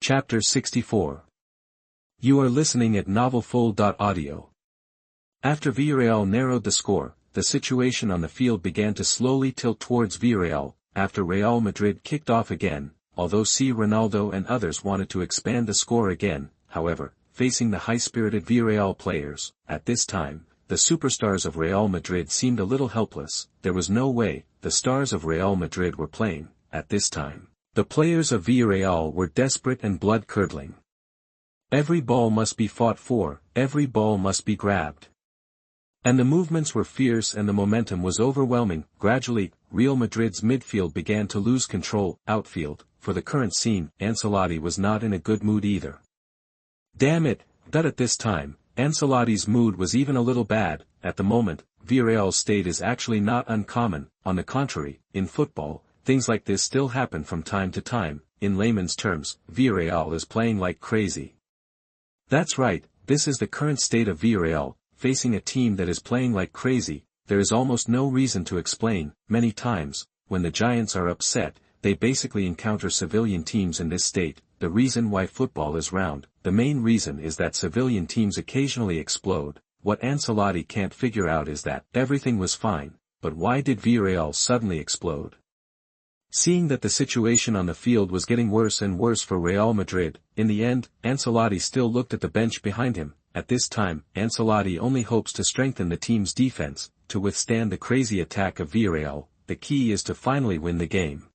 Chapter 64. You are listening at novelfull.audio. After Villarreal narrowed the score, the situation on the field began to slowly tilt towards Villarreal, after Real Madrid kicked off again, although Ronaldo and others wanted to expand the score again. However, facing the high-spirited Villarreal players, at this time, the superstars of Real Madrid seemed a little helpless. There was no way the stars of Real Madrid were playing, at this time. The players of Villarreal were desperate and blood-curdling. Every ball must be fought for, every ball must be grabbed. And the movements were fierce and the momentum was overwhelming. Gradually, Real Madrid's midfield began to lose control. Outfield, for the current scene, Ancelotti was not in a good mood either. Damn it, that at this time, Ancelotti's mood was even a little bad. At the moment, Villarreal's state is actually not uncommon. On the contrary, in football, things like this still happen from time to time. In layman's terms, Villarreal is playing like crazy. That's right, this is the current state of Villarreal, facing a team that is playing like crazy. There is almost no reason to explain. Many times, when the Giants are upset, they basically encounter civilian teams in this state. The reason why football is round, the main reason is that civilian teams occasionally explode. What Ancelotti can't figure out is that everything was fine, but why did Villarreal suddenly explode? Seeing that the situation on the field was getting worse and worse for Real Madrid, in the end, Ancelotti still looked at the bench behind him. At this time, Ancelotti only hopes to strengthen the team's defense, to withstand the crazy attack of Villarreal. The key is to finally win the game.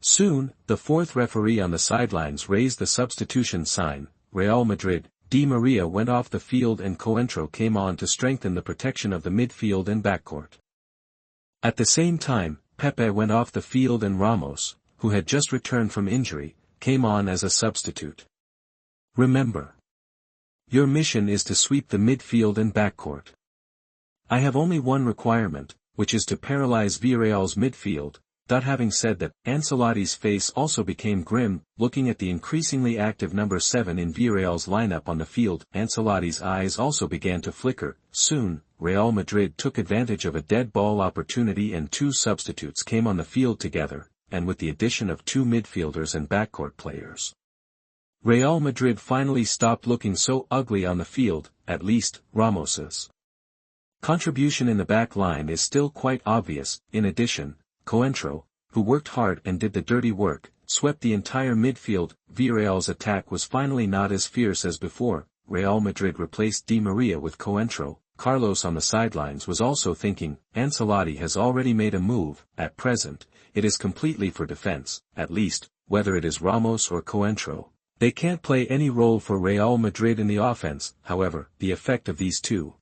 Soon, the fourth referee on the sidelines raised the substitution sign. Real Madrid, Di Maria went off the field and Coentro came on to strengthen the protection of the midfield and backcourt. At the same time, Pepe went off the field and Ramos, who had just returned from injury, came on as a substitute. Remember, your mission is to sweep the midfield and backcourt. I have only one requirement, which is to paralyze Villarreal's midfield. That having said that, Ancelotti's face also became grim, looking at the increasingly active number 7 in Villarreal's lineup on the field. Ancelotti's eyes also began to flicker. Soon, Real Madrid took advantage of a dead ball opportunity and two substitutes came on the field together, and with the addition of two midfielders and backcourt players, Real Madrid finally stopped looking so ugly on the field. At least, Ramos's contribution in the back line is still quite obvious. In addition, Coentro, who worked hard and did the dirty work, swept the entire midfield. Villarreal's attack was finally not as fierce as before. Real Madrid replaced Di Maria with Coentro. Carlos on the sidelines was also thinking, Ancelotti has already made a move. At present, it is completely for defense, at least, whether it is Ramos or Coentro. They can't play any role for Real Madrid in the offense. However, the effect of these two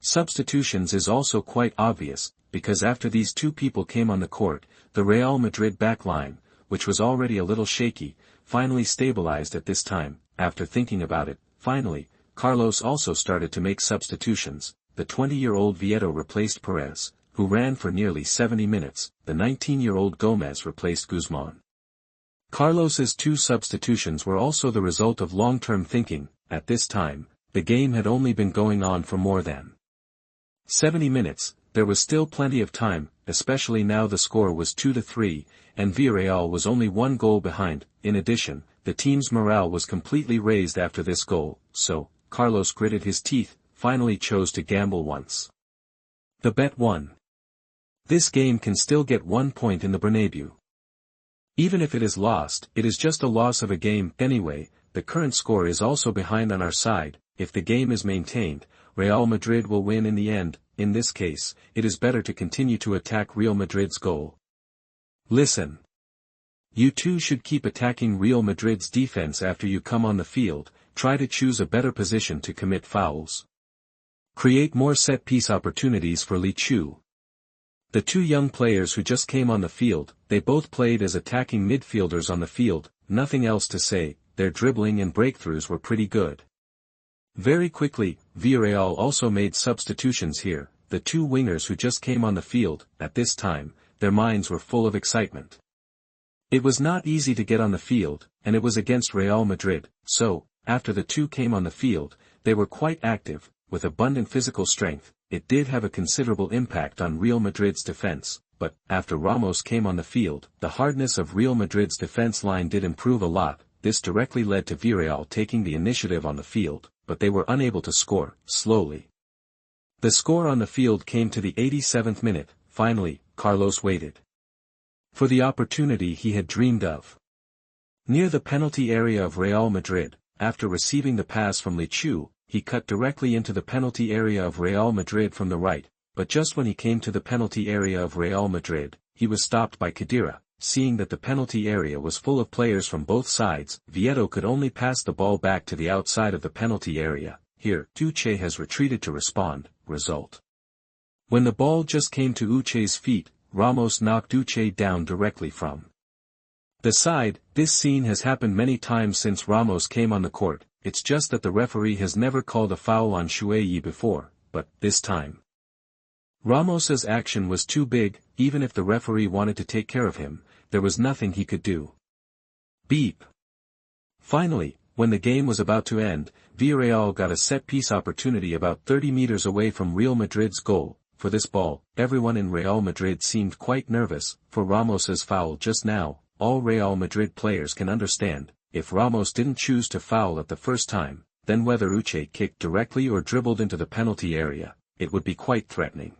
substitutions is also quite obvious, because after these two people came on the court, the Real Madrid backline, which was already a little shaky, finally stabilized at this time. After thinking about it, finally, Carlos also started to make substitutions. The 20-year-old Vieto replaced Perez, who ran for nearly 70 minutes. The 19-year-old Gomez replaced Guzman. Carlos's two substitutions were also the result of long-term thinking. At this time, the game had only been going on for more than 70 minutes. There was still plenty of time, especially now the score was 2-3, and Villarreal was only one goal behind. In addition, the team's morale was completely raised after this goal, so Carlos gritted his teeth, finally chose to gamble once. The bet won. This game can still get 1 point in the Bernabeu. Even if it is lost, it is just a loss of a game. Anyway, the current score is also behind on our side. If the game is maintained, Real Madrid will win in the end. In this case, it is better to continue to attack Real Madrid's goal. Listen. You too should keep attacking Real Madrid's defense after you come on the field. Try to choose a better position to commit fouls. Create more set-piece opportunities for Li Chu. The two young players who just came on the field, they both played as attacking midfielders on the field. Nothing else to say, their dribbling and breakthroughs were pretty good. Very quickly, Villarreal also made substitutions here. The two wingers who just came on the field, at this time, their minds were full of excitement. It was not easy to get on the field, and it was against Real Madrid, so, after the two came on the field, they were quite active, with abundant physical strength. It did have a considerable impact on Real Madrid's defense, but, after Ramos came on the field, the hardness of Real Madrid's defense line did improve a lot. this directly led to Villarreal taking the initiative on the field, but they were unable to score, slowly. The score on the field came to the 87th minute. Finally, Carlos waited for the opportunity he had dreamed of. Near the penalty area of Real Madrid, after receiving the pass from Li Chu, he cut directly into the penalty area of Real Madrid from the right, but just when he came to the penalty area of Real Madrid, he was stopped by Khedira. Seeing that the penalty area was full of players from both sides, Vieto could only pass the ball back to the outside of the penalty area. Here, Uche has retreated to respond. Result: when the ball just came to Uche's feet, Ramos knocked Uche down directly from the side. This scene has happened many times since Ramos came on the court, it's just that the referee has never called a foul on Shuayi before, but, this time, Ramos's action was too big. Even if the referee wanted to take care of him, there was nothing he could do. Beep. Finally, when the game was about to end, Villarreal got a set-piece opportunity about 30 meters away from Real Madrid's goal. For this ball, everyone in Real Madrid seemed quite nervous. For Ramos's foul just now, all Real Madrid players can understand, if Ramos didn't choose to foul at the first time, then whether Uche kicked directly or dribbled into the penalty area, it would be quite threatening.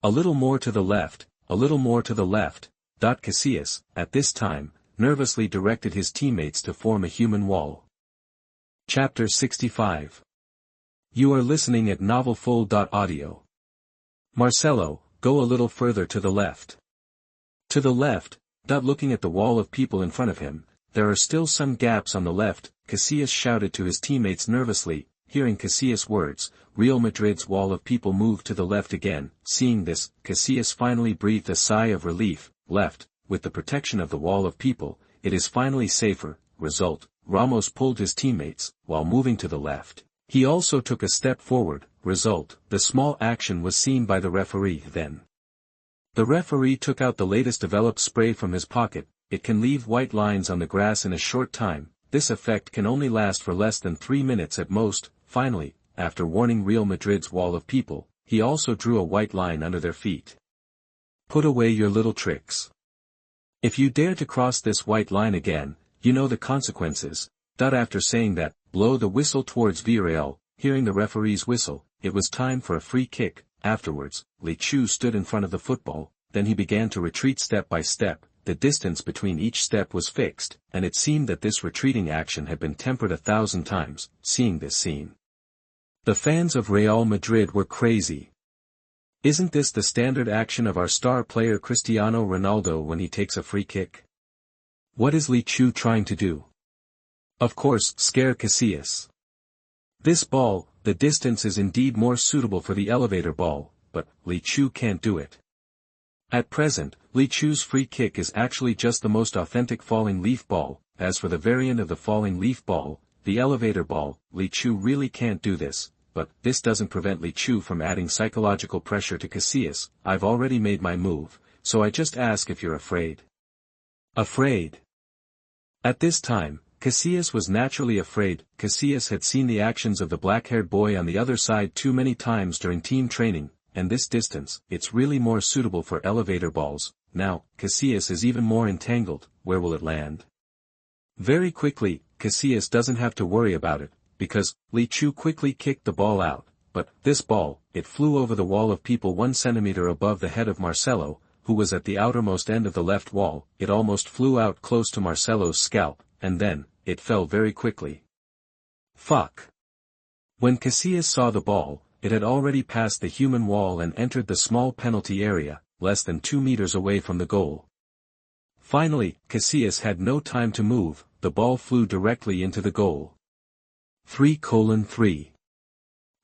A little more to the left, a little more to the left. Casillas, at this time, nervously directed his teammates to form a human wall. Chapter 65. You are listening at novelfull.audio. Marcelo, go a little further to the left. To the left. Looking at the wall of people in front of him, there are still some gaps on the left. Casillas shouted to his teammates nervously. Hearing Casillas' words, Real Madrid's wall of people moved to the left again. Seeing this, Casillas finally breathed a sigh of relief. Left, with the protection of the wall of people, it is finally safer. Result: Ramos pulled his teammates, while moving to the left. He also took a step forward. Result: the small action was seen by the referee. Then the referee took out the latest developed spray from his pocket. It can leave white lines on the grass in a short time. This effect can only last for less than 3 minutes at most. Finally, after warning Real Madrid's wall of people, he also drew a white line under their feet. Put away your little tricks. If you dare to cross this white line again, you know the consequences. After saying that, blow the whistle towards Villarreal. Hearing the referee's whistle, it was time for a free kick. Afterwards, Li Chu stood in front of the football, then he began to retreat step by step. The distance between each step was fixed, and it seemed that this retreating action had been tempered 1,000 times. Seeing this scene, the fans of Real Madrid were crazy. Isn't this the standard action of our star player Cristiano Ronaldo when he takes a free kick? What is Li Chu trying to do? Of course, scare Casillas. This ball, the distance is indeed more suitable for the elevator ball, but Li Chu can't do it. At present, Li Chu's free kick is actually just the most authentic falling leaf ball. As for the variant of the falling leaf ball, the elevator ball, Li Chu really can't do this, but this doesn't prevent Li Chu from adding psychological pressure to Casillas. I've already made my move, so I just ask if you're afraid. Afraid? At this time, Casillas was naturally afraid. Casillas had seen the actions of the black-haired boy on the other side too many times during team training, and this distance, it's really more suitable for elevator balls. Now, Casillas is even more entangled. Where will it land? Very quickly. Casillas doesn't have to worry about it, because Li Chu quickly kicked the ball out. But this ball, it flew over the wall of people 1 centimeter above the head of Marcelo, who was at the outermost end of the left wall. It almost flew out close to Marcelo's scalp, and then, it fell very quickly. Fuck. When Casillas saw the ball, it had already passed the human wall and entered the small penalty area, less than 2 meters away from the goal. Finally, Casillas had no time to move. The ball flew directly into the goal. 3:3.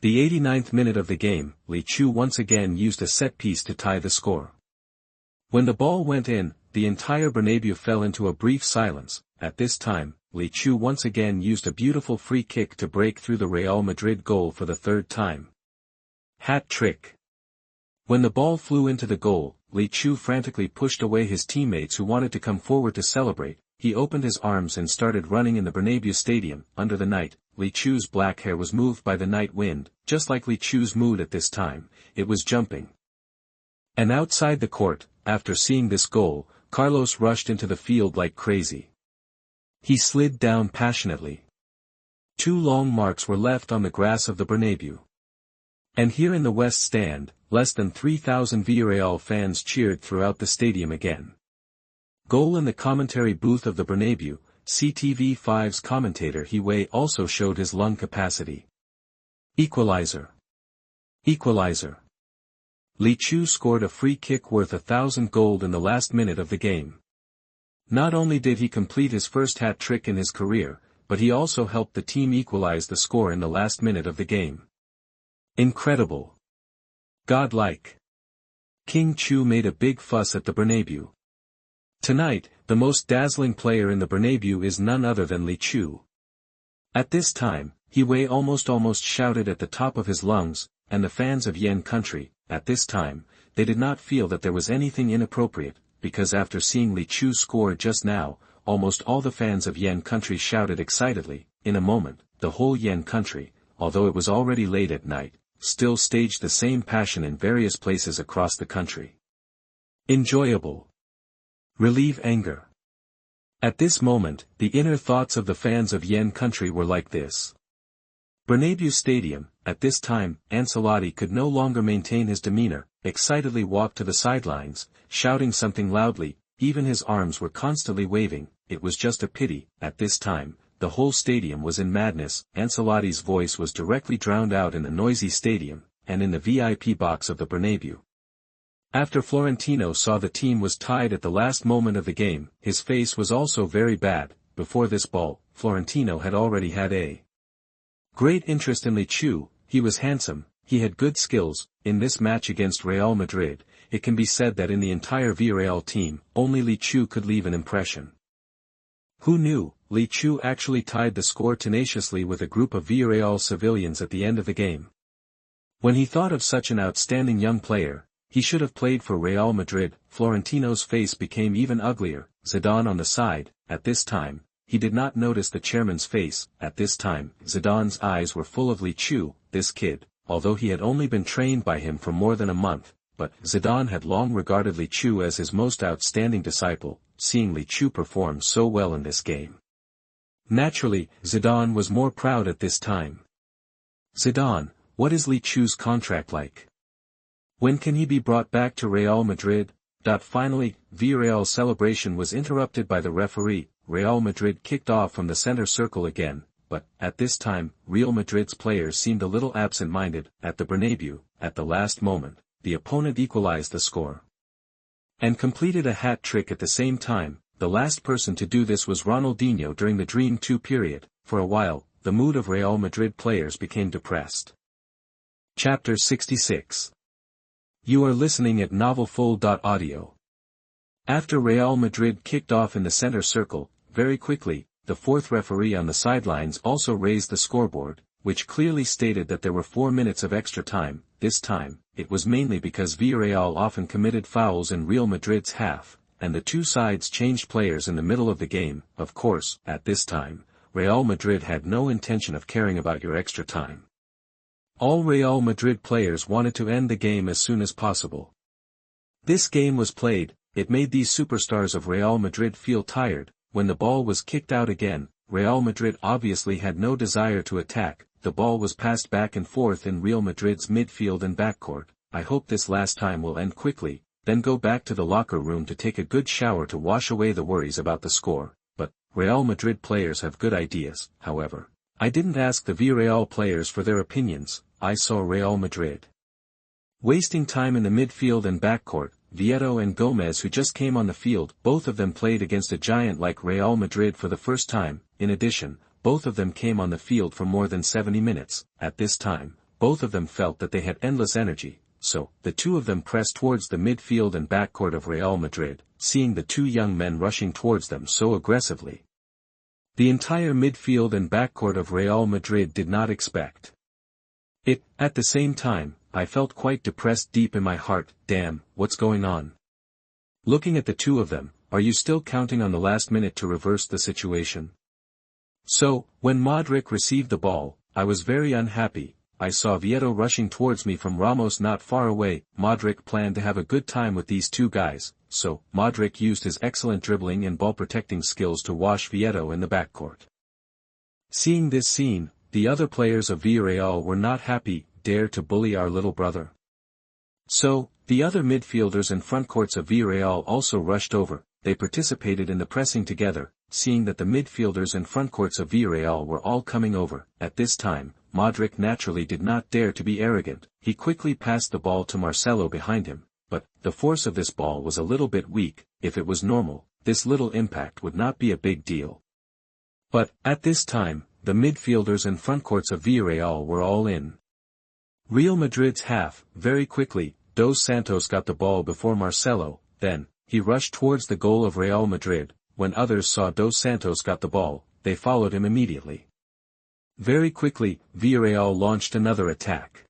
The 89th minute of the game, Li Chu once again used a set piece to tie the score. When the ball went in, the entire Bernabeu fell into a brief silence. At this time, Li Chu once again used a beautiful free kick to break through the Real Madrid goal for the 3rd time. Hat trick. When the ball flew into the goal, Li Chu frantically pushed away his teammates who wanted to come forward to celebrate. He opened his arms and started running in the Bernabeu stadium. Under the night, Li Chu's black hair was moved by the night wind, just like Li Chu's mood at this time. It was jumping. And outside the court, after seeing this goal, Carlos rushed into the field like crazy. He slid down passionately. 2 long marks were left on the grass of the Bernabeu. And here in the West Stand, less than 3,000 Villarreal fans cheered throughout the stadium again. Goal in the commentary booth of the Bernabeu, CTV5's commentator Hiway also showed his lung capacity. Equalizer. Equalizer. Li Chu scored a free kick worth 1,000 gold in the last minute of the game. Not only did he complete his first hat-trick in his career, but he also helped the team equalize the score in the last minute of the game. Incredible. Godlike. King Chu made a big fuss at the Bernabeu. Tonight, the most dazzling player in the Bernabeu is none other than Li Chu. At this time, Hiway almost shouted at the top of his lungs, and the fans of NaN country, at this time, they did not feel that there was anything inappropriate, because after seeing Li Chu score just now, almost all the fans of NaN country shouted excitedly. In a moment, the whole NaN country, although it was already late at night, still staged the same passion in various places across the country. Enjoyable. Relieve anger. At this moment, the inner thoughts of the fans of NaN country were like this. Bernabeu Stadium, at this time, Ancelotti could no longer maintain his demeanor, excitedly walked to the sidelines, shouting something loudly, even his arms were constantly waving. It was just a pity. At this time, the whole stadium was in madness. Ancelotti's voice was directly drowned out in the noisy stadium, and in the VIP box of the Bernabeu. After Florentino saw the team was tied at the last moment of the game, his face was also very bad. Before this ball, Florentino had already had a great interest in Li Chu. He was handsome, he had good skills. In this match against Real Madrid, it can be said that in the entire Villarreal team, only Li Chu could leave an impression. Who knew? Li Chu actually tied the score tenaciously with a group of Villarreal civilians at the end of the game. When he thought of such an outstanding young player, he should have played for Real Madrid. Florentino's face became even uglier. Zidane on the side. At this time, he did not notice the chairman's face. At this time, Zidane's eyes were full of Li Chu. This kid, although he had only been trained by him for more than a month, but Zidane had long regarded Li Chu as his most outstanding disciple, seeing Li Chu perform so well in this game. Naturally, Zidane was more proud at this time. Zidane, what is Li Chu's contract like? When can he be brought back to Real Madrid? Finally, Villarreal's celebration was interrupted by the referee. Real Madrid kicked off from the center circle again, but, at this time, Real Madrid's players seemed a little absent-minded. At the Bernabeu, at the last moment, the opponent equalized the score and completed a hat-trick at the same time. The last person to do this was Ronaldinho during the Dream 2 period. For a while, the mood of Real Madrid players became depressed. Chapter 66. You are listening at novelfull.audio. After Real Madrid kicked off in the center circle, very quickly, the fourth referee on the sidelines also raised the scoreboard, which clearly stated that there were 4 minutes of extra time. This time, it was mainly because Villarreal often committed fouls in Real Madrid's half, and the two sides changed players in the middle of the game. Of course, at this time, Real Madrid had no intention of caring about your extra time. All Real Madrid players wanted to end the game as soon as possible. This game was played, it made these superstars of Real Madrid feel tired. When the ball was kicked out again, Real Madrid obviously had no desire to attack. The ball was passed back and forth in Real Madrid's midfield and backcourt. I hope this last time will end quickly, then go back to the locker room to take a good shower to wash away the worries about the score. But, Real Madrid players have good ideas. However, I didn't ask the Villarreal players for their opinions. I saw Real Madrid wasting time in the midfield and backcourt. Vieto and Gomez, who just came on the field, both of them played against a giant like Real Madrid for the first time. In addition, both of them came on the field for more than 70 minutes. At this time, both of them felt that they had endless energy, so, the two of them pressed towards the midfield and backcourt of Real Madrid, seeing the two young men rushing towards them so aggressively. The entire midfield and backcourt of Real Madrid did not expect it. At the same time, I felt quite depressed deep in my heart. Damn, what's going on? Looking at the two of them, are you still counting on the last minute to reverse the situation? So, when Modric received the ball, I was very unhappy. I saw Vieto rushing towards me from Ramos not far away. Modric planned to have a good time with these two guys, so Modric used his excellent dribbling and ball-protecting skills to wash Vieto in the backcourt. Seeing this scene, the other players of Villarreal were not happy. Dare to bully our little brother. So, the other midfielders and frontcourts of Villarreal also rushed over. They participated in the pressing together, seeing that the midfielders and frontcourts of Villarreal were all coming over. At this time, Modric naturally did not dare to be arrogant. He quickly passed the ball to Marcelo behind him, but the force of this ball was a little bit weak. If it was normal, this little impact would not be a big deal. But, at this time, the midfielders and frontcourts of Villarreal were all in. Real Madrid's half. Very quickly, Dos Santos got the ball before Marcelo, then, he rushed towards the goal of Real Madrid. When others saw Dos Santos got the ball, they followed him immediately. Very quickly, Villarreal launched another attack.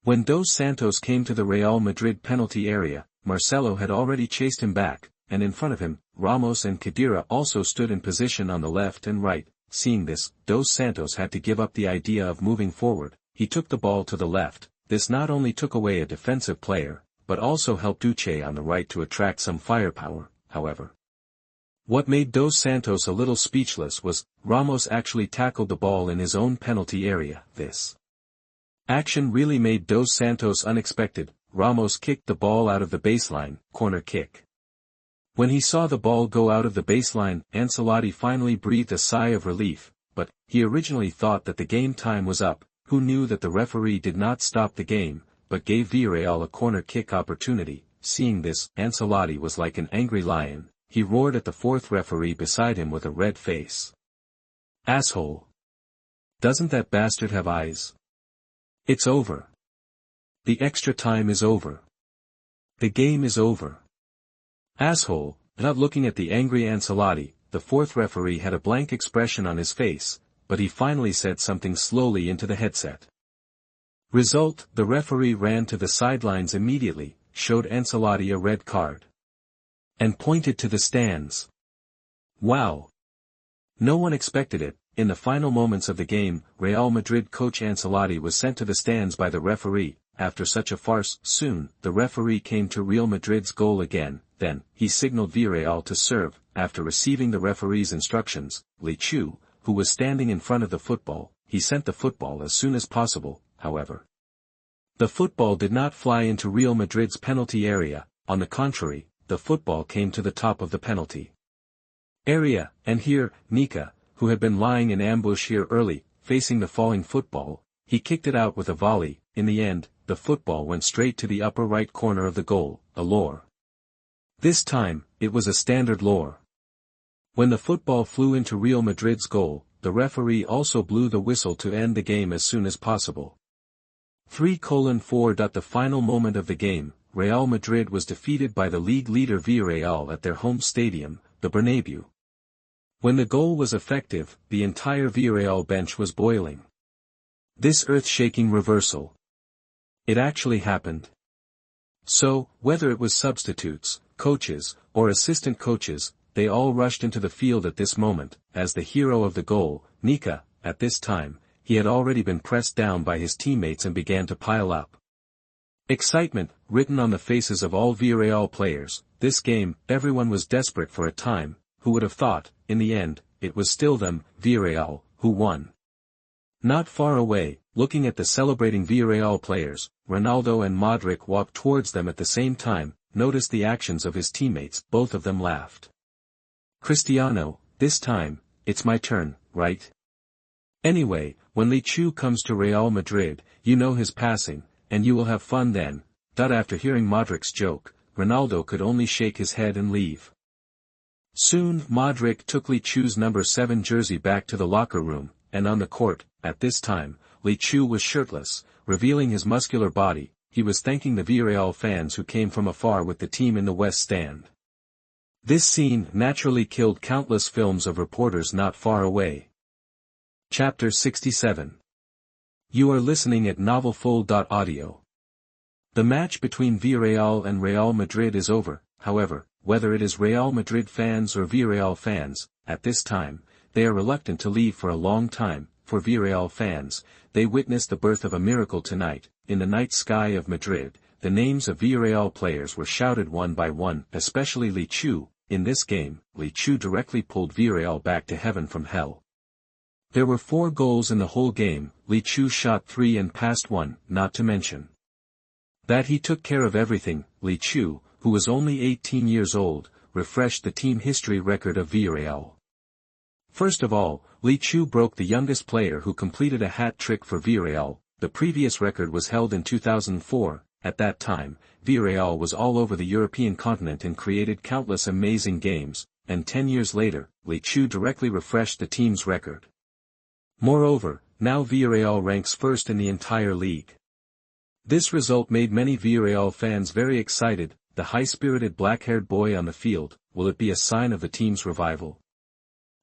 When Dos Santos came to the Real Madrid penalty area, Marcelo had already chased him back, and in front of him, Ramos and Khedira also stood in position on the left and right. Seeing this, Dos Santos had to give up the idea of moving forward. He took the ball to the left. This not only took away a defensive player, but also helped Uche on the right to attract some firepower, however. What made Dos Santos a little speechless was, Ramos actually tackled the ball in his own penalty area. This action really made Dos Santos unexpected. Ramos kicked the ball out of the baseline, corner kick. When he saw the ball go out of the baseline, Ancelotti finally breathed a sigh of relief, but, he originally thought that the game time was up. Who knew that the referee did not stop the game, but gave Villarreal a corner kick opportunity. Seeing this, Ancelotti was like an angry lion. He roared at the fourth referee beside him with a red face. "Asshole! Doesn't that bastard have eyes? It's over. The extra time is over. The game is over. Asshole!" Without looking at the angry Ancelotti, the fourth referee had a blank expression on his face, but he finally said something slowly into the headset. Result: the referee ran to the sidelines immediately, showed Ancelotti a red card, and pointed to the stands. Wow! No one expected it. In the final moments of the game, Real Madrid coach Ancelotti was sent to the stands by the referee. After such a farce, soon, the referee came to Real Madrid's goal again. Then, he signaled Villarreal to serve. After receiving the referee's instructions, Li Chu, who was standing in front of the football, he sent the football as soon as possible. However, the football did not fly into Real Madrid's penalty area. On the contrary, the football came to the top of the penalty area, and here, Nika, who had been lying in ambush here early, facing the falling football, he kicked it out with a volley. In the end, the football went straight to the upper right corner of the goal, a lure. This time, it was a standard lure. When the football flew into Real Madrid's goal, the referee also blew the whistle to end the game as soon as possible. 3:4. The final moment of the game, Real Madrid was defeated by the league leader Villarreal at their home stadium, the Bernabeu. When the goal was effective, the entire Villarreal bench was boiling. This earth-shaking reversal. It actually happened. So, whether it was substitutes, coaches, or assistant coaches, they all rushed into the field at this moment. As the hero of the goal, Nika, at this time, he had already been pressed down by his teammates and began to pile up. Excitement, written on the faces of all Villarreal players. This game, everyone was desperate for a time. Who would have thought, in the end, it was still them, Villarreal, who won. Not far away, looking at the celebrating Villarreal players, Ronaldo and Modric walked towards them at the same time, noticed the actions of his teammates, both of them laughed. Cristiano, this time, it's my turn, right? Anyway, when Li Chu comes to Real Madrid, you know his passing, and you will have fun then. After hearing Modric's joke, Ronaldo could only shake his head and leave. Soon, Modric took Li Chu's number 7 jersey back to the locker room, and on the court, at this time, Li Chu was shirtless, revealing his muscular body. He was thanking the Villarreal fans who came from afar with the team in the West Stand. This scene naturally killed countless films of reporters not far away. Chapter 67. You are listening at novelfull.audio. The match between Villarreal and Real Madrid is over. However, whether it is Real Madrid fans or Villarreal fans, at this time, they are reluctant to leave for a long time. For Villarreal fans, they witnessed the birth of a miracle tonight. In the night sky of Madrid, the names of Villarreal players were shouted one by one, especially Li Chu. In this game, Li Chu directly pulled Villarreal back to heaven from hell. There were 4 goals in the whole game. Li Chu shot 3 and passed 1, not to mention that he took care of everything. Li Chu, who was only 18 years old, refreshed the team history record of Villarreal. First of all, Li Chu broke the youngest player who completed a hat-trick for Villarreal. The previous record was held in 2004. At that time, Villarreal was all over the European continent and created countless amazing games, and 10 years later, Li Chu directly refreshed the team's record. Moreover, now Villarreal ranks first in the entire league. This result made many Villarreal fans very excited. The high-spirited black-haired boy on the field, will it be a sign of the team's revival?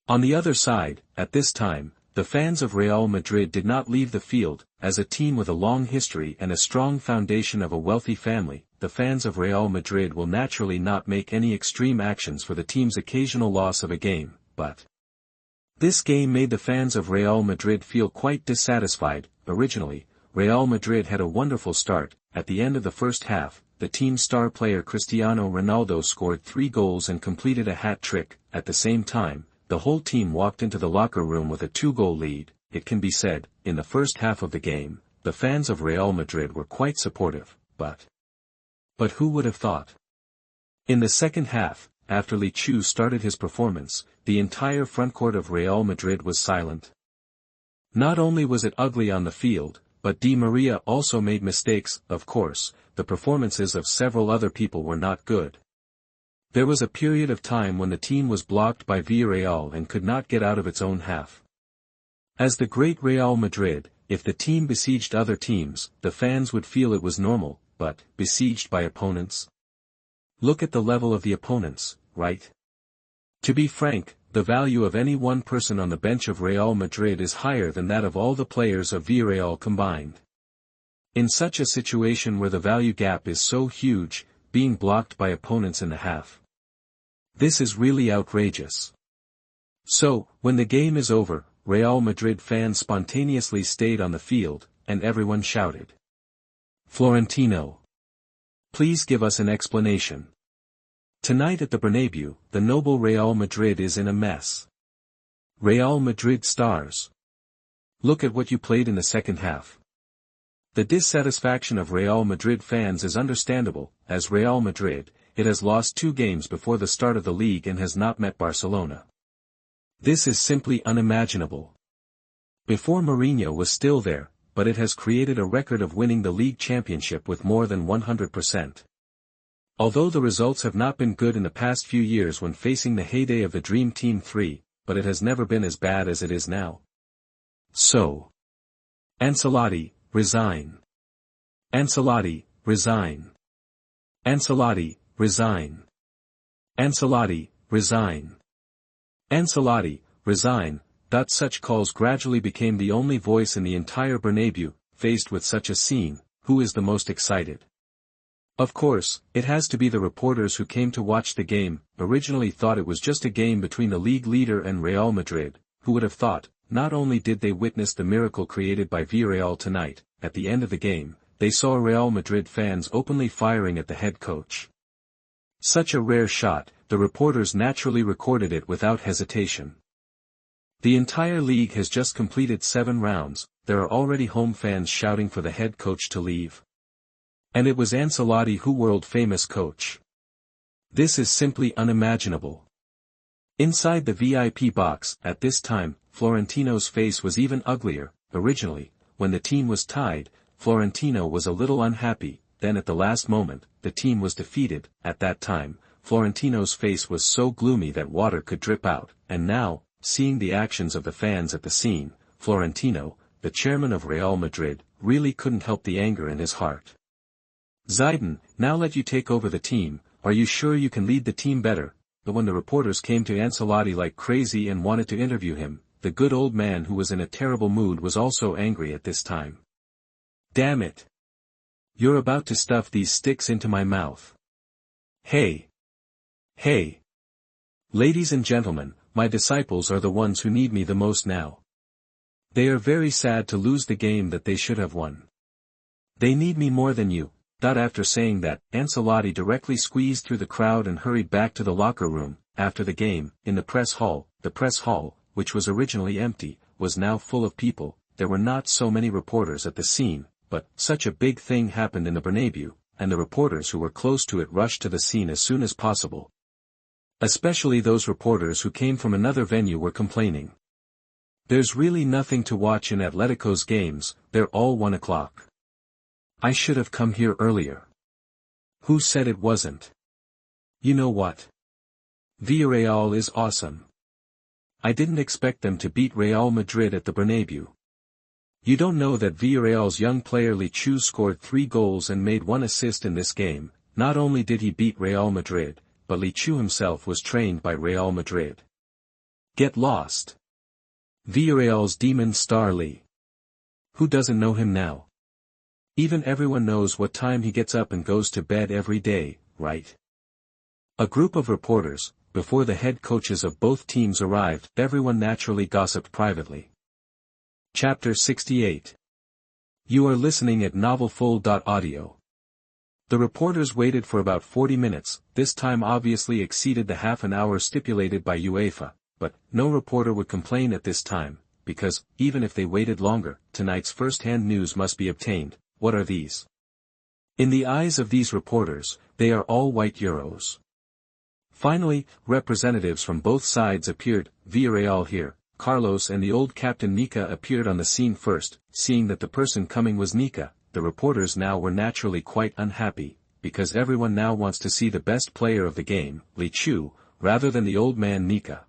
On the other side, at this time, the fans of Real Madrid did not leave the field. As a team with a long history and a strong foundation of a wealthy family, the fans of Real Madrid will naturally not make any extreme actions for the team's occasional loss of a game, but this game made the fans of Real Madrid feel quite dissatisfied. Originally, Real Madrid had a wonderful start. At the end of the first half, the team's star player Cristiano Ronaldo scored 3 goals and completed a hat-trick. At the same time, the whole team walked into the locker room with a 2-goal lead. It can be said, in the first half of the game, the fans of Real Madrid were quite supportive, but who would have thought? In the second half, after Li Chu started his performance, the entire frontcourt of Real Madrid was silent. Not only was it ugly on the field, but Di Maria also made mistakes. Of course, the performances of several other people were not good. There was a period of time when the team was blocked by Villarreal and could not get out of its own half. As the great Real Madrid, if the team besieged other teams, the fans would feel it was normal, but, besieged by opponents? Look at the level of the opponents, right? To be frank, the value of any one person on the bench of Real Madrid is higher than that of all the players of Villarreal combined. In such a situation where the value gap is so huge, being blocked by opponents in the half, this is really outrageous. So, when the game is over, Real Madrid fans spontaneously stayed on the field, and everyone shouted, "Florentino! Please give us an explanation. Tonight at the Bernabeu, the noble Real Madrid is in a mess. Real Madrid stars. Look at what you played in the second half." The dissatisfaction of Real Madrid fans is understandable, as Real Madrid, it has lost 2 games before the start of the league and has not met Barcelona. This is simply unimaginable. Before Mourinho was still there, but it has created a record of winning the league championship with more than 100%. Although the results have not been good in the past few years when facing the heyday of the Dream Team 3, but it has never been as bad as it is now. So, Ancelotti, resign. Ancelotti, resign. Ancelotti, resign. Ancelotti, resign. Ancelotti, resign. Such calls gradually became the only voice in the entire Bernabeu. Faced with such a scene, who is the most excited? Of course, it has to be the reporters who came to watch the game. Originally thought it was just a game between the league leader and Real Madrid. Who would have thought? Not only did they witness the miracle created by Villarreal tonight, at the end of the game, they saw Real Madrid fans openly firing at the head coach. Such a rare shot, the reporters naturally recorded it without hesitation. The entire league has just completed 7 rounds, there are already home fans shouting for the head coach to leave. And it was Ancelotti, who world-famous coach. This is simply unimaginable. Inside the VIP box, at this time, Florentino's face was even uglier. Originally, when the team was tied, Florentino was a little unhappy. Then at the last moment, the team was defeated. At that time, Florentino's face was so gloomy that water could drip out, and now, seeing the actions of the fans at the scene, Florentino, the chairman of Real Madrid, really couldn't help the anger in his heart. "Zidane, now let you take over the team, are you sure you can lead the team better?" But when the reporters came to Ancelotti like crazy and wanted to interview him, the good old man who was in a terrible mood was also angry at this time. "Damn it! You're about to stuff these sticks into my mouth. Hey! Hey! Ladies and gentlemen, my disciples are the ones who need me the most now. They are very sad to lose the game that they should have won. They need me more than you. After saying that, Ancelotti directly squeezed through the crowd and hurried back to the locker room. After the game, in the press hall, which was originally empty, was now full of people. There were not so many reporters at the scene, but such a big thing happened in the Bernabeu, and the reporters who were close to it rushed to the scene as soon as possible. Especially those reporters who came from another venue were complaining. There's really nothing to watch in Atletico's games, they're all 1 o'clock. I should have come here earlier. Who said it wasn't? You know what? Villarreal is awesome. I didn't expect them to beat Real Madrid at the Bernabeu. You don't know that Villarreal's young player Li Chu scored 3 goals and made 1 assist in this game. Not only did he beat Real Madrid, but Li Chu himself was trained by Real Madrid. Get lost. Villarreal's demon star Li. Who doesn't know him now? Even everyone knows what time he gets up and goes to bed every day, right? A group of reporters, before the head coaches of both teams arrived, everyone naturally gossiped privately. Chapter 68. You are listening at novelfull.audio. The reporters waited for about 40 minutes, this time obviously exceeded the half an hour stipulated by UEFA, but no reporter would complain at this time, because, even if they waited longer, tonight's first-hand news must be obtained. What are these? In the eyes of these reporters, they are all white euros. Finally, representatives from both sides appeared. Villarreal here, Carlos and the old captain Nika appeared on the scene first. Seeing that the person coming was Nika, the reporters now were naturally quite unhappy, because everyone now wants to see the best player of the game, Li Chu, rather than the old man Nika.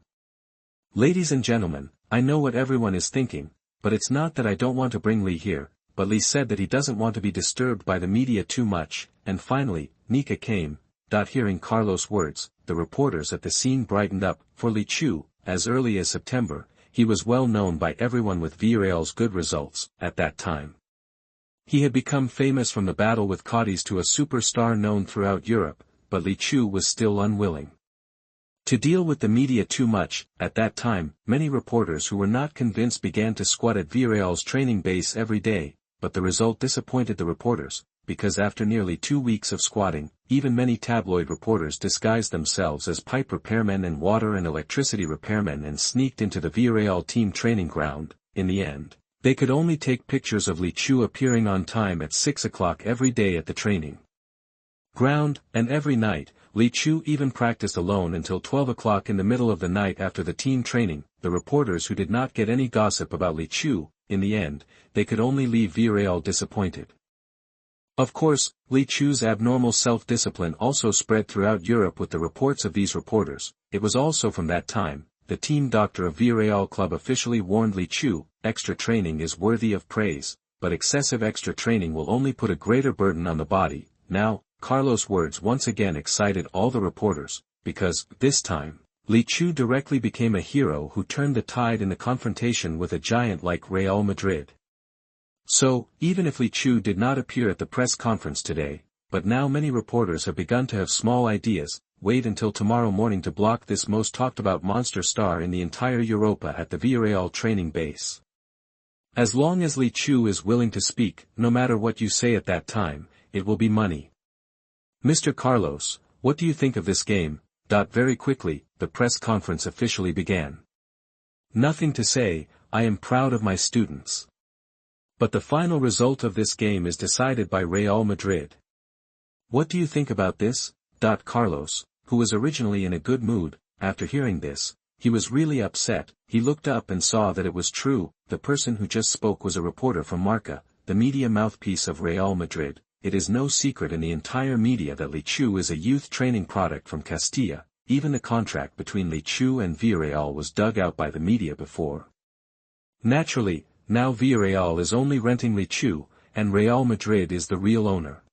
Ladies and gentlemen, I know what everyone is thinking, but it's not that I don't want to bring Li here, but Li said that he doesn't want to be disturbed by the media too much, and finally, Nika came. Hearing Carlos' words, the reporters at the scene brightened up. For Li Chu, as early as September, he was well known by everyone with Villarreal's good results, at that time. He had become famous from the battle with Cadiz to a superstar known throughout Europe, but Li Chu was still unwilling to deal with the media too much. At that time, many reporters who were not convinced began to squat at Villarreal's training base every day, but the result disappointed the reporters, because after nearly 2 weeks of squatting, even many tabloid reporters disguised themselves as pipe repairmen and water and electricity repairmen and sneaked into the Villarreal team training ground. In the end, they could only take pictures of Li Chu appearing on time at 6 o'clock every day at the training ground, and every night, Li Chu even practiced alone until 12 o'clock in the middle of the night after the team training. The reporters who did not get any gossip about Li Chu, in the end, they could only leave Villarreal disappointed. Of course, Li Chu's abnormal self-discipline also spread throughout Europe with the reports of these reporters. It was also from that time, the team doctor of Villarreal club officially warned Li Chu, extra training is worthy of praise, but excessive extra training will only put a greater burden on the body. Now, Carlos' words once again excited all the reporters, because, this time, Li Chu directly became a hero who turned the tide in the confrontation with a giant like Real Madrid. So, even if Li Chu did not appear at the press conference today, but now many reporters have begun to have small ideas. Wait until tomorrow morning to block this most talked about monster star in the entire Europa at the Villarreal training base. As long as Li Chu is willing to speak, no matter what you say at that time, it will be money. Mr. Carlos, what do you think of this game? Very quickly, the press conference officially began. Nothing to say, I am proud of my students. But the final result of this game is decided by Real Madrid. What do you think about this? Carlos, who was originally in a good mood, after hearing this, he was really upset. He looked up and saw that it was true. The person who just spoke was a reporter from Marca, the media mouthpiece of Real Madrid. It is no secret in the entire media that Li Chu is a youth training product from Castilla. Even the contract between Li Chu and Villarreal was dug out by the media before. Naturally, now Villarreal is only renting Li Chu, and Real Madrid is the real owner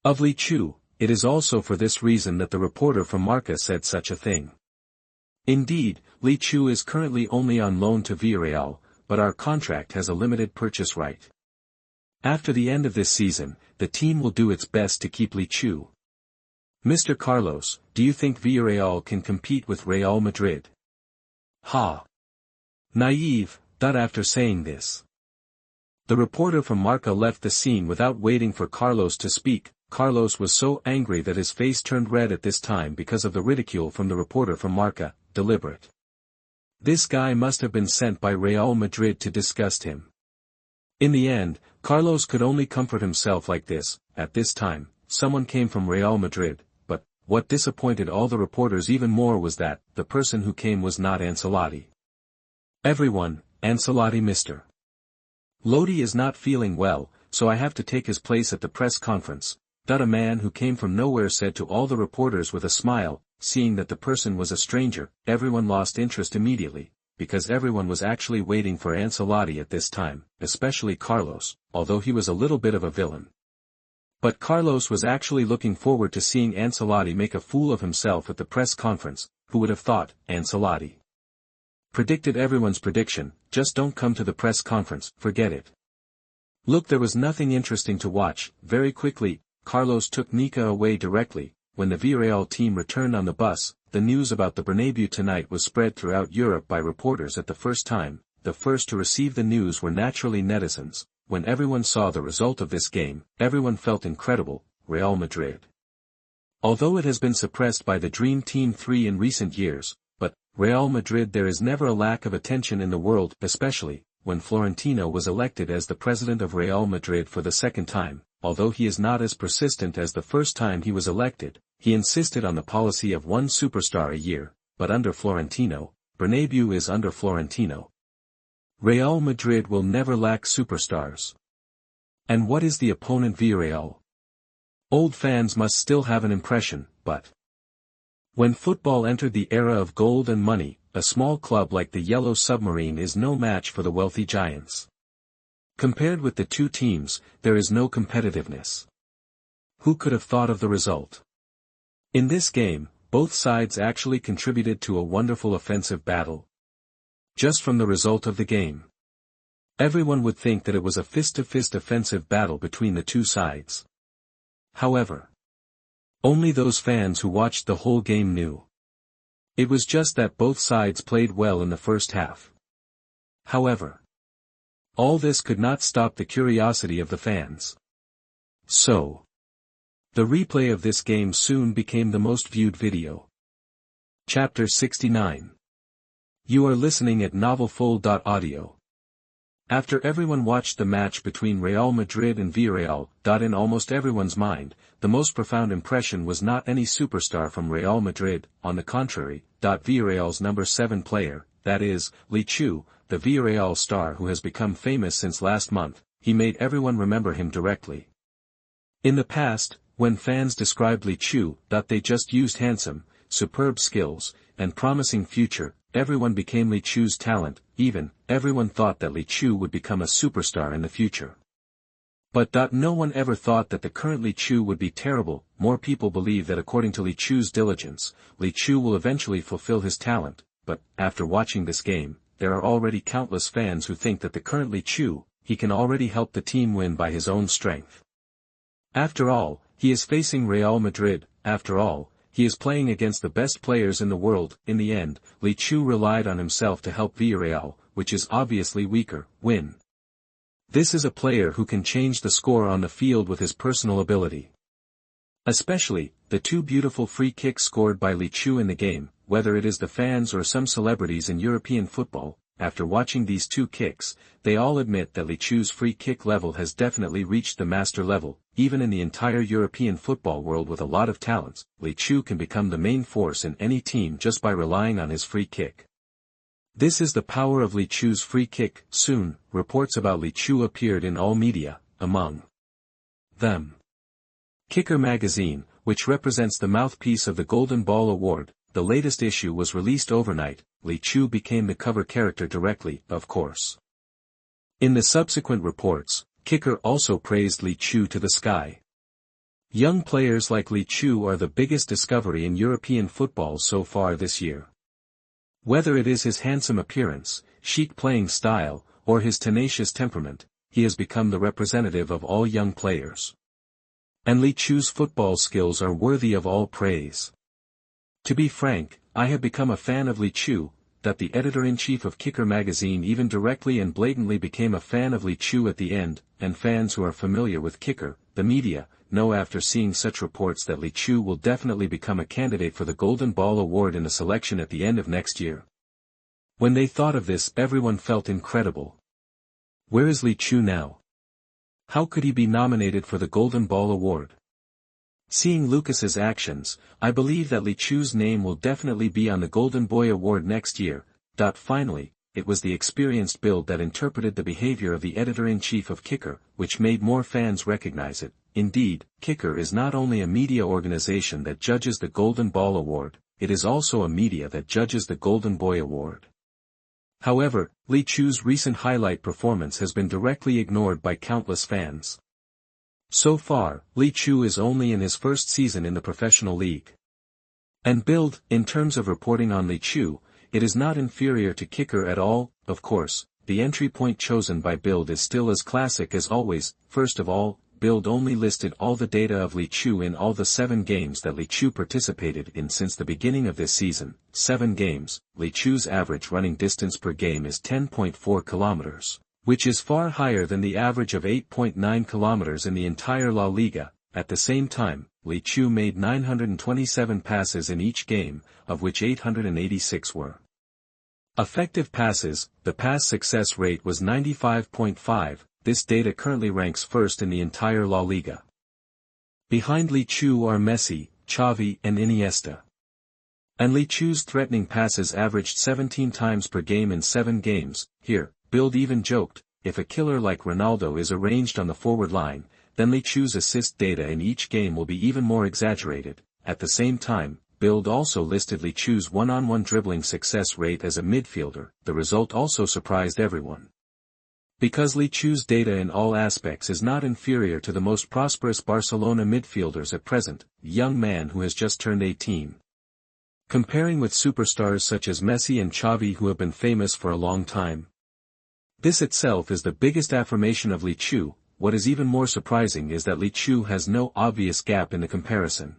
of Li Chu. It is also for this reason that the reporter from Marca said such a thing. Indeed, Li Chu is currently only on loan to Villarreal, but our contract has a limited purchase right. After the end of this season, the team will do its best to keep Li Chu. Mr. Carlos, do you think Villarreal can compete with Real Madrid? Ha! Naive. After saying this, The reporter from Marca left the scene without waiting for Carlos to speak. Carlos was so angry that his face turned red at this time because of the ridicule from the reporter from Marca, deliberate. This guy must have been sent by Real Madrid to disgust him. In the end, Carlos could only comfort himself like this: at this time, someone came from Real Madrid, but, what disappointed all the reporters even more was that, the person who came was not Ancelotti. Everyone, Ancelotti Mr. Lodi is not feeling well, so I have to take his place at the press conference, that a man who came from nowhere said to all the reporters with a smile. Seeing that the person was a stranger, everyone lost interest immediately, because everyone was actually waiting for Ancelotti at this time, especially Carlos, although he was a little bit of a villain. But Carlos was actually looking forward to seeing Ancelotti make a fool of himself at the press conference. Who would have thought? Ancelotti predicted everyone's prediction: just don't come to the press conference, forget it. Look, there was nothing interesting to watch. Very quickly, Carlos took Nika away directly. When the Villarreal team returned on the bus, the news about the Bernabeu tonight was spread throughout Europe by reporters at the first time. The first to receive the news were naturally netizens. When everyone saw the result of this game, everyone felt incredible: Real Madrid. Although it has been suppressed by the Dream Team 3 in recent years, but, Real Madrid, there is never a lack of attention in the world, especially, when Florentino was elected as the president of Real Madrid for the second time. Although he is not as persistent as the first time he was elected, he insisted on the policy of one superstar a year, but under Florentino, Bernabeu is under Florentino. Real Madrid will never lack superstars. And what is the opponent Villarreal? Old fans must still have an impression, but when football entered the era of gold and money, a small club like the Yellow Submarine is no match for the wealthy giants. Compared with the two teams, there is no competitiveness. Who could have thought of the result? In this game, both sides actually contributed to a wonderful offensive battle. Just from the result of the game, everyone would think that it was a fist-to-fist offensive battle between the two sides. However, only those fans who watched the whole game knew. It was just that both sides played well in the first half. However, all this could not stop the curiosity of the fans. So, the replay of this game soon became the most viewed video. Chapter 69. You are listening at novelfull.audio. After everyone watched the match between Real Madrid and Villarreal, in almost everyone's mind, the most profound impression was not any superstar from Real Madrid. On the contrary, Villarreal's number 7 player, that is, Li Chu, the Villarreal star who has become famous since last month, he made everyone remember him directly. In the past, when fans described Li Chu, they just used handsome, superb skills, and promising future. Everyone became Li Chu's talent. Even, everyone thought that Li Chu would become a superstar in the future. But no one ever thought that the current Li Chu would be terrible. More people believe that according to Li Chu's diligence, Li Chu will eventually fulfill his talent. But, after watching this game, there are already countless fans who think that the current Li Chu, he can already help the team win by his own strength. After all, he is facing Real Madrid. After all, he is playing against the best players in the world. In the end, Li Chu relied on himself to help Villarreal, which is obviously weaker, win. This is a player who can change the score on the field with his personal ability. Especially, the two beautiful free kicks scored by Li Chu in the game, whether it is the fans or some celebrities in European football. After watching these two kicks, they all admit that Li Chu's free kick level has definitely reached the master level. Even in the entire European football world with a lot of talents, Li Chu can become the main force in any team just by relying on his free kick. This is the power of Li Chu's free kick. Soon, reports about Li Chu appeared in all media, among them Kicker magazine, which represents the mouthpiece of the Golden Ball Award. The latest issue was released overnight. Li Chu became the cover character directly, of course. In the subsequent reports, Kicker also praised Li Chu to the sky. Young players like Li Chu are the biggest discovery in European football so far this year. Whether it is his handsome appearance, chic playing style, or his tenacious temperament, he has become the representative of all young players. And Li Chu's football skills are worthy of all praise. To be frank, I have become a fan of Li Chu. that the editor-in-chief of Kicker magazine even directly and blatantly became a fan of Li Chu at the end, and fans who are familiar with Kicker, the media, know after seeing such reports that Li Chu will definitely become a candidate for the Golden Ball Award in the selection at the end of next year. When they thought of this, everyone felt incredible. Where is Li Chu now? How could he be nominated for the Golden Ball Award? Seeing Lucas's actions, I believe that Li Chu's name will definitely be on the Golden Boy Award next year. Finally, it was the experienced Bild that interpreted the behavior of the editor-in-chief of Kicker, which made more fans recognize it. Indeed, Kicker is not only a media organization that judges the Golden Ball Award, it is also a media that judges the Golden Boy Award. However, Li Chu's recent highlight performance has been directly ignored by countless fans. So far, Li Chu is only in his first season in the professional league. And Bild, in terms of reporting on Li Chu, it is not inferior to Kicker at all. Of course, the entry point chosen by Bild is still as classic as always. First of all, Bild only listed all the data of Li Chu in all the 7 games that Li Chu participated in since the beginning of this season. 7 games, Li Chu's average running distance per game is 10.4 kilometers. Which is far higher than the average of 8.9 kilometers in the entire La Liga. At the same time, Li Chu made 927 passes in each game, of which 886 were effective passes. The pass success rate was 95.5, this data currently ranks first in the entire La Liga. Behind Li Chu are Messi, Xavi and Iniesta. And Li Chu's threatening passes averaged 17 times per game in 7 games. Here, Bild even joked, if a killer like Ronaldo is arranged on the forward line, then Li Chu's assist data in each game will be even more exaggerated. At the same time, Bild also listed Li Chu's one-on-one dribbling success rate as a midfielder. The result also surprised everyone. Because Li Chu's data in all aspects is not inferior to the most prosperous Barcelona midfielders at present, a young man who has just turned 18. Comparing with superstars such as Messi and Xavi who have been famous for a long time. This itself is the biggest affirmation of Li Chu. What is even more surprising is that Li Chu has no obvious gap in the comparison.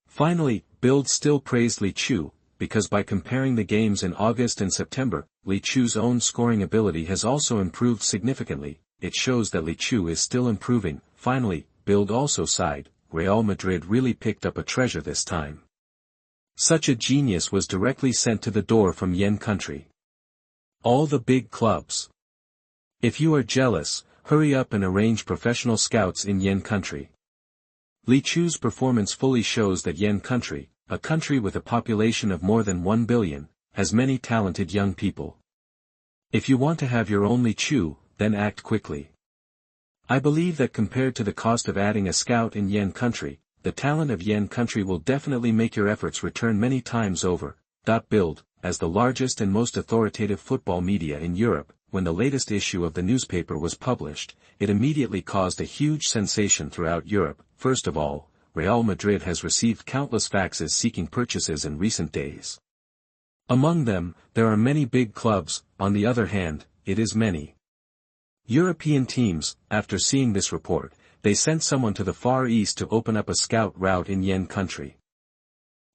Finally, Bild still praised Li Chu, because by comparing the games in August and September, Li Chu's own scoring ability has also improved significantly. It shows that Li Chu is still improving. Finally, Bild also sighed, Real Madrid really picked up a treasure this time. Such a genius was directly sent to the door from NaN country. All the big clubs. If you are jealous, hurry up and arrange professional scouts in NaN country. Li Chu's performance fully shows that NaN country, a country with a population of more than 1 billion, has many talented young people. If you want to have your own Li Chu, then act quickly. I believe that compared to the cost of adding a scout in NaN country, the talent of NaN country will definitely make your efforts return many times over. Bild, as the largest and most authoritative football media in Europe, when the latest issue of the newspaper was published, it immediately caused a huge sensation throughout Europe. First of all, Real Madrid has received countless faxes seeking purchases in recent days. Among them, there are many big clubs. On the other hand, it is many European teams. After seeing this report, they sent someone to the Far East to open up a scout route in NaN country.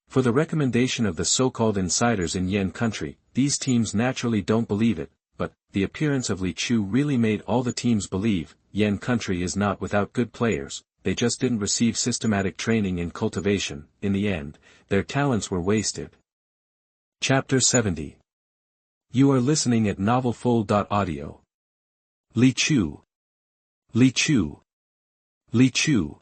For the recommendation of the so-called insiders in NaN country, these teams naturally don't believe it, but the appearance of Li Chu really made all the teams believe. NaN country is not without good players, they just didn't receive systematic training and cultivation. In the end, their talents were wasted. Chapter 70. You are listening at novelfull.audio. Li Chu. Li Chu. Li Chu.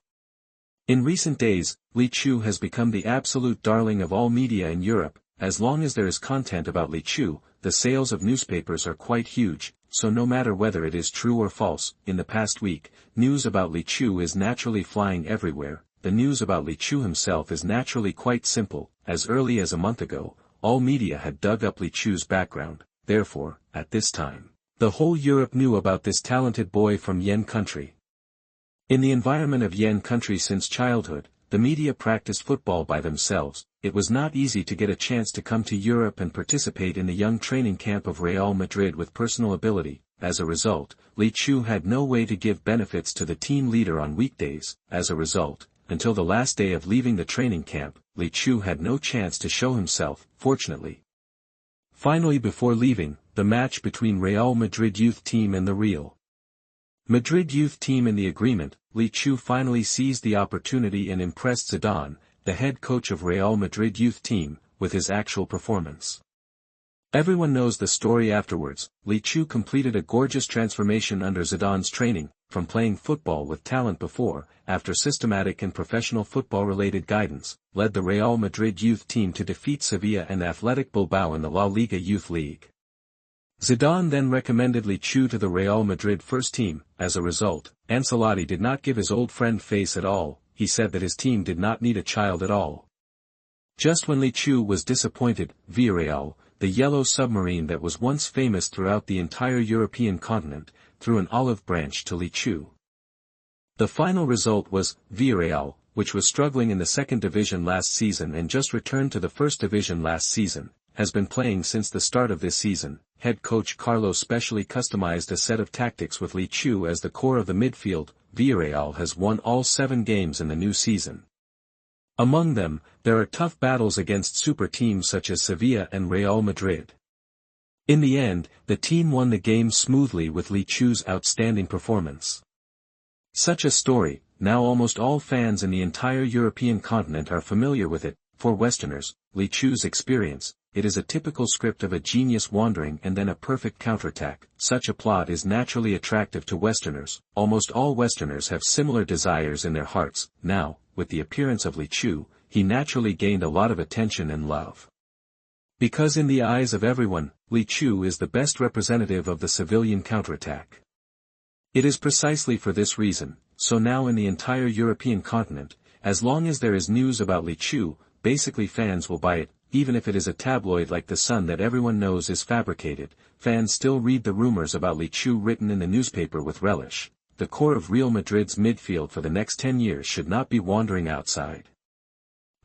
In recent days, Li Chu has become the absolute darling of all media in Europe. As long as there is content about Li Chu, the sales of newspapers are quite huge, so no matter whether it is true or false, in the past week, news about Li Chu is naturally flying everywhere. The news about Li Chu himself is naturally quite simple. As early as a month ago, all media had dug up Li Chu's background. Therefore, at this time, the whole Europe knew about this talented boy from NaN country. In the environment of NaN country since childhood, the media practiced football by themselves. It was not easy to get a chance to come to Europe and participate in the young training camp of Real Madrid with personal ability. As a result, Li Chu had no way to give benefits to the team leader on weekdays. As a result, until the last day of leaving the training camp, Li Chu had no chance to show himself. Fortunately, Finally, before leaving, the match between Real Madrid youth team and the Real Madrid youth team. In the agreement, Li Chu finally seized the opportunity and impressed Zidane, the head coach of Real Madrid youth team, with his actual performance. Everyone knows the story afterwards. Li Chu completed a gorgeous transformation under Zidane's training, from playing football with talent before, after systematic and professional football-related guidance, led the Real Madrid youth team to defeat Sevilla and Athletic Bilbao in the La Liga Youth League. Zidane then recommended Li Chu to the Real Madrid first team. As a result, Ancelotti did not give his old friend face at all. He said that his team did not need a child at all. Just when Li Chu was disappointed, Villarreal, the yellow submarine that was once famous throughout the entire European continent, threw an olive branch to Li Chu. The final result was, Villarreal, which was struggling in the second division last season and just returned to the first division last season, has been playing since the start of this season. Head coach Carlos specially customized a set of tactics with Li Chu as the core of the midfield. Villarreal has won all 7 games in the new season. Among them, there are tough battles against super teams such as Sevilla and Real Madrid. In the end, the team won the game smoothly with Li Chu's outstanding performance. Such a story, now almost all fans in the entire European continent are familiar with it. For Westerners, Li Chu's experience, it is a typical script of a genius wandering and then a perfect counterattack. Such a plot is naturally attractive to Westerners. Almost all Westerners have similar desires in their hearts. Now, with the appearance of Li Chu, he naturally gained a lot of attention and love. Because in the eyes of everyone, Li Chu is the best representative of the civilian counterattack. It is precisely for this reason, so now in the entire European continent, as long as there is news about Li Chu, basically fans will buy it. Even if it is a tabloid like The Sun that everyone knows is fabricated, fans still read the rumors about Li Chu written in the newspaper with relish. The core of Real Madrid's midfield for the next 10 years should not be wandering outside.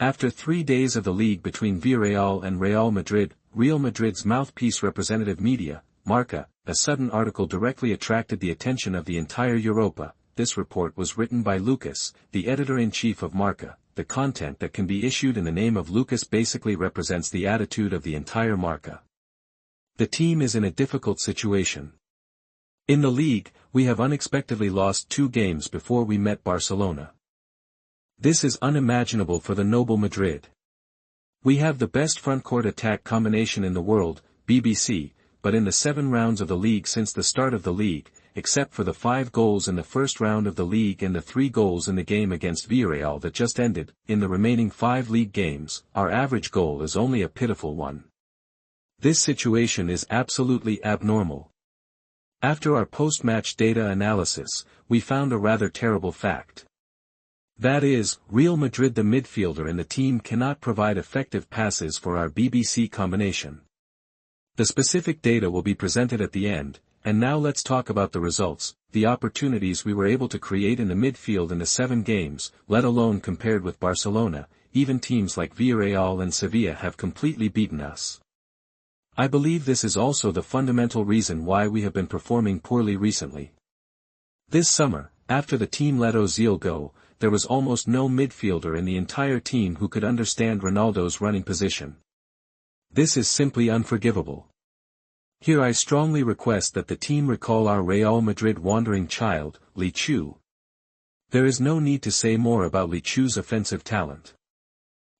After 3 days of the league between Villarreal and Real Madrid, Real Madrid's mouthpiece representative media, Marca, a sudden article directly attracted the attention of the entire Europa. This report was written by Lucas, the editor-in-chief of Marca. The content that can be issued in the name of Lucas basically represents the attitude of the entire Marca. The team is in a difficult situation. In the league, we have unexpectedly lost 2 games before we met Barcelona. This is unimaginable for the noble Madrid. We have the best front-court attack combination in the world, BBC, but in the 7 rounds of the league since the start of the league, except for the 5 goals in the first round of the league and the 3 goals in the game against Villarreal that just ended, in the remaining 5 league games, our average goal is only a pitiful 1. This situation is absolutely abnormal. After our post-match data analysis, we found a rather terrible fact. That is, Real Madrid, the midfielder in the team, cannot provide effective passes for our BBC combination. The specific data will be presented at the end. And now let's talk about the results, the opportunities we were able to create in the midfield in the 7 games, let alone compared with Barcelona. Even teams like Villarreal and Sevilla have completely beaten us. I believe this is also the fundamental reason why we have been performing poorly recently. This summer, after the team let Ozil go, there was almost no midfielder in the entire team who could understand Ronaldo's running position. This is simply unforgivable. Here I strongly request that the team recall our Real Madrid wandering child, Li Chu. There is no need to say more about Li Chu's offensive talent.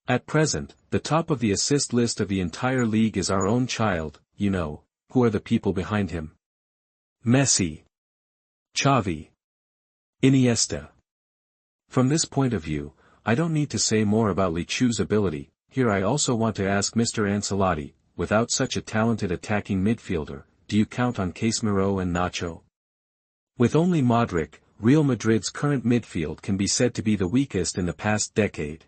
At present, the top of the assist list of the entire league is our own child. You know, who are the people behind him? Messi, Xavi, Iniesta. From this point of view, I don't need to say more about Li Chu's ability. Here I also want to ask Mr. Ancelotti, without such a talented attacking midfielder, do you count on Casemiro and Nacho? With only Modric, Real Madrid's current midfield can be said to be the weakest in the past decade.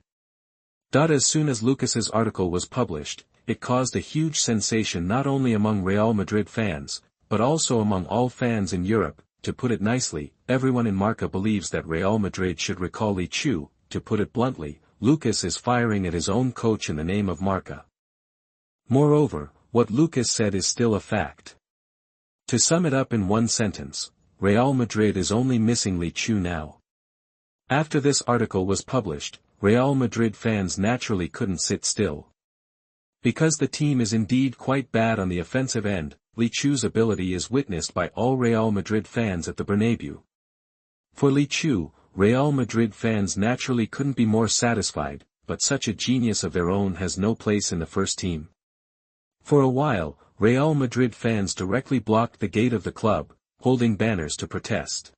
As soon as Lucas's article was published, it caused a huge sensation not only among Real Madrid fans, but also among all fans in Europe. To put it nicely, everyone in Marca believes that Real Madrid should recall Li Chu. To put it bluntly, Lucas is firing at his own coach in the name of Marca. Moreover, what Lucas said is still a fact. To sum it up in one sentence, Real Madrid is only missing Li Chu now. After this article was published, Real Madrid fans naturally couldn't sit still. Because the team is indeed quite bad on the offensive end, Li Chu's ability is witnessed by all Real Madrid fans at the Bernabeu. For Li Chu, Real Madrid fans naturally couldn't be more satisfied, but such a genius of their own has no place in the first team. For a while, Real Madrid fans directly blocked the gate of the club, holding banners to protest.